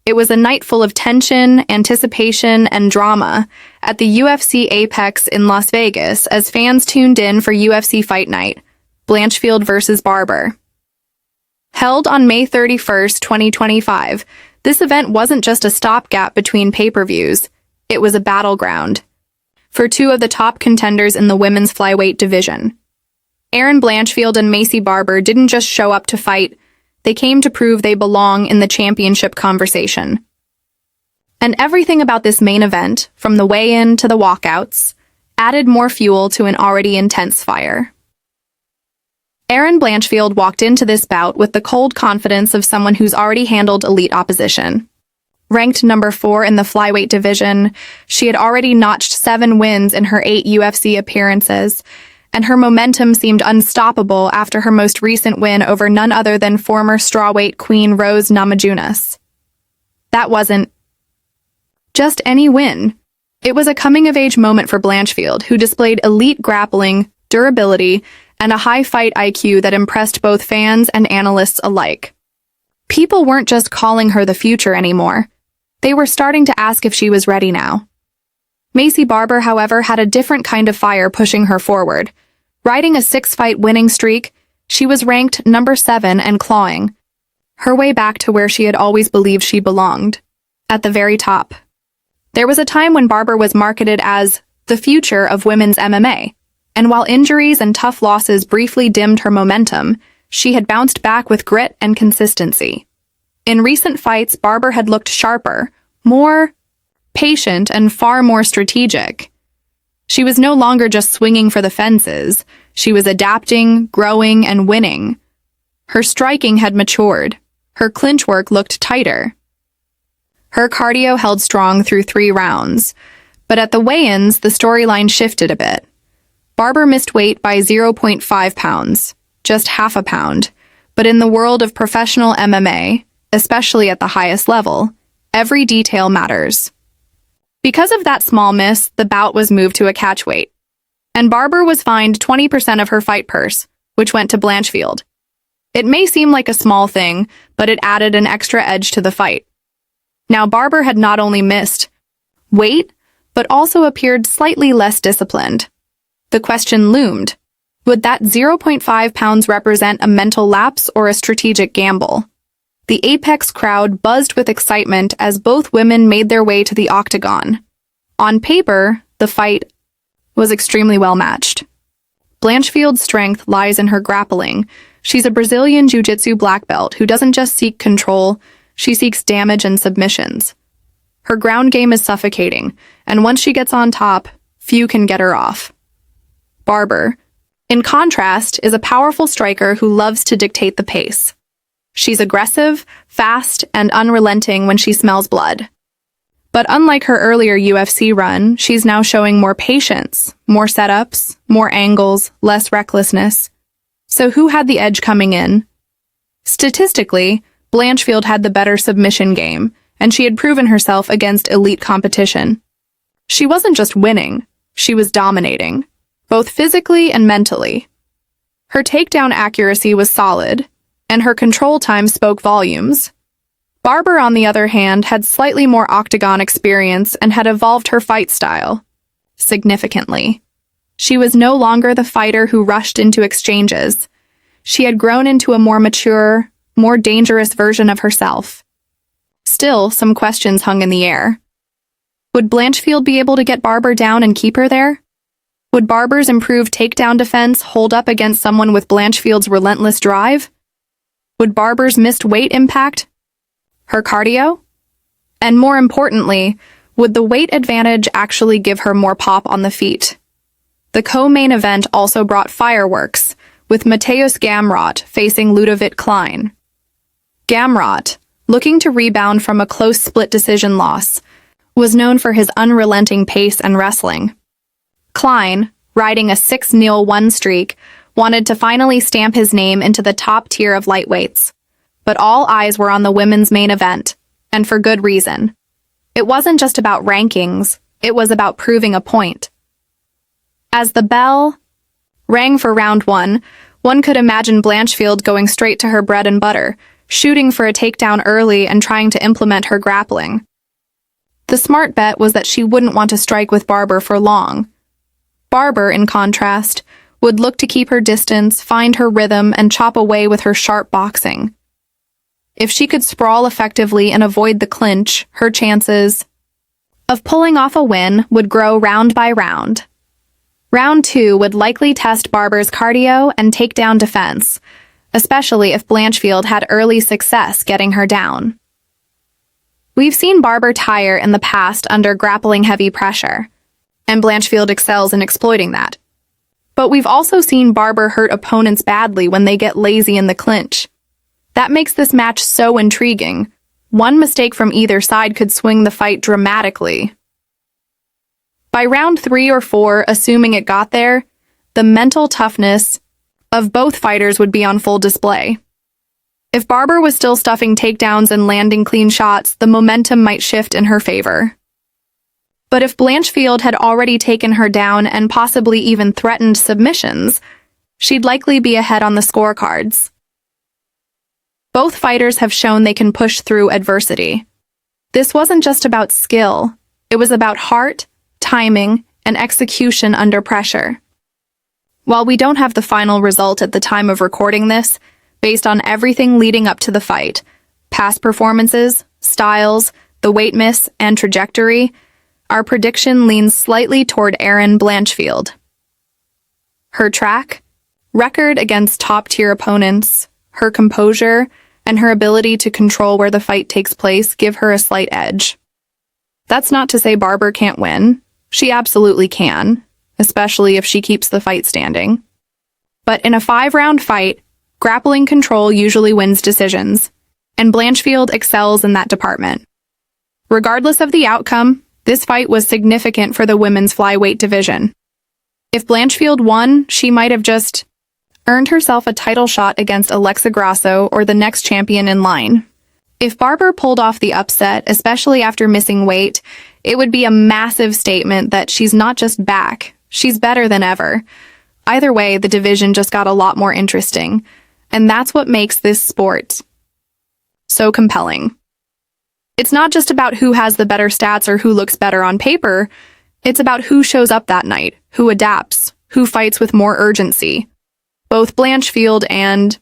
It was a night full of tension, anticipation, and drama at the UFC APEX in Las Vegas as fans tuned in for UFC Fight Night, Blanchfield vs. Barber. Held on May 31st, 2025, this event wasn't just a stopgap between pay-per-views, it was a battleground for two of the top contenders in the women's flyweight division. Erin Blanchfield and Maycee Barber didn't just show up to fight, they came to prove they belong in the championship conversation. And everything about this main event, from the weigh-in to the walkouts, added more fuel to an already intense fire. Erin Blanchfield walked into this bout with the cold confidence of someone who's already handled elite opposition. Ranked number 4 in the flyweight division, she had already notched 7 wins in her 8 UFC appearances, and her momentum seemed unstoppable after her most recent win over none other than former strawweight queen Rose Namajunas. That wasn't just any win. It was a coming-of-age moment for Blanchfield, who displayed elite grappling, durability, and a high fight IQ that impressed both fans and analysts alike. People weren't just calling her the future anymore. They were starting to ask if she was ready now. Maycee Barber, however, had a different kind of fire pushing her forward. Riding a 6-fight winning streak, she was ranked number 7 and clawing her way back to where she had always believed she belonged, at the very top. There was a time when Barber was marketed as the future of women's MMA, and while injuries and tough losses briefly dimmed her momentum, she had bounced back with grit and consistency. In recent fights, Barber had looked sharper, more patient, and far more strategic. She was no longer just swinging for the fences. She was adapting, growing, and winning. Her striking had matured. Her clinch work looked tighter. Her cardio held strong through 3 rounds. But at the weigh-ins, the storyline shifted a bit. Barber missed weight by 0.5 pounds, just half a pound. But in the world of professional MMA, especially at the highest level, every detail matters. Because of that small miss, the bout was moved to a catchweight, and Barber was fined 20% of her fight purse, which went to Blanchfield. It may seem like a small thing, but it added an extra edge to the fight. Now, Barber had not only missed weight, but also appeared slightly less disciplined. The question loomed, would that 0.5 pounds represent a mental lapse or a strategic gamble? The Apex crowd buzzed with excitement as both women made their way to the Octagon. On paper, the fight was extremely well matched. Blanchfield's strength lies in her grappling. She's a Brazilian jiu-jitsu black belt who doesn't just seek control, she seeks damage and submissions. Her ground game is suffocating, and once she gets on top, few can get her off. Barber, in contrast, is a powerful striker who loves to dictate the pace. She's aggressive, fast, and unrelenting when she smells blood. But unlike her earlier UFC run, she's now showing more patience, more setups, more angles, less recklessness. So who had the edge coming in? Statistically, Blanchfield had the better submission game, and she had proven herself against elite competition. She wasn't just winning, she was dominating, both physically and mentally. Her takedown accuracy was solid, and her control time spoke volumes. Barber, on the other hand, had slightly more Octagon experience and had evolved her fight style significantly. She was no longer the fighter who rushed into exchanges. She had grown into a more mature, more dangerous version of herself. Still, some questions hung in the air. Would Blanchfield be able to get Barber down and keep her there? Would Barber's improved takedown defense hold up against someone with Blanchfield's relentless drive? Would Barber's missed weight impact her cardio? And more importantly, would the weight advantage actually give her more pop on the feet? The co-main event also brought fireworks, with Mateusz Gamrot facing Ludovic Klein. Gamrot, looking to rebound from a close split decision loss, was known for his unrelenting pace and wrestling. Klein, riding a 6-0 streak, wanted to finally stamp his name into the top tier of lightweights. But all eyes were on the women's main event, and for good reason. It wasn't just about rankings, it was about proving a point. As the bell rang for round 1, one could imagine Blanchfield going straight to her bread and butter, shooting for a takedown early and trying to implement her grappling. The smart bet was that she wouldn't want to strike with Barber for long. Barber, in contrast, would look to keep her distance, find her rhythm, and chop away with her sharp boxing. If she could sprawl effectively and avoid the clinch, her chances of pulling off a win would grow round by round. Round 2 would likely test Barber's cardio and takedown defense, especially if Blanchfield had early success getting her down. We've seen Barber tire in the past under grappling-heavy pressure, and Blanchfield excels in exploiting that. But we've also seen Barber hurt opponents badly when they get lazy in the clinch. That makes this match so intriguing. One mistake from either side could swing the fight dramatically. By round 3 or 4, assuming it got there, the mental toughness of both fighters would be on full display. If Barber was still stuffing takedowns and landing clean shots, the momentum might shift in her favor. But if Blanchfield had already taken her down and possibly even threatened submissions, she'd likely be ahead on the scorecards. Both fighters have shown they can push through adversity. This wasn't just about skill, it was about heart, timing, and execution under pressure. While we don't have the final result at the time of recording this, based on everything leading up to the fight, past performances, styles, the weight miss, and trajectory, our prediction leans slightly toward Erin Blanchfield. Her track, record against top-tier opponents, her composure, and her ability to control where the fight takes place give her a slight edge. That's not to say Barber can't win. She absolutely can, especially if she keeps the fight standing. But in a 5-round fight, grappling control usually wins decisions, and Blanchfield excels in that department. Regardless of the outcome, this fight was significant for the women's flyweight division. If Blanchfield won, she might have just earned herself a title shot against Alexa Grasso or the next champion in line. If Barber pulled off the upset, especially after missing weight, it would be a massive statement that she's not just back, she's better than ever. Either way, the division just got a lot more interesting, and that's what makes this sport so compelling. It's not just about who has the better stats or who looks better on paper, it's about who shows up that night, who adapts, who fights with more urgency. Both Blanchfield and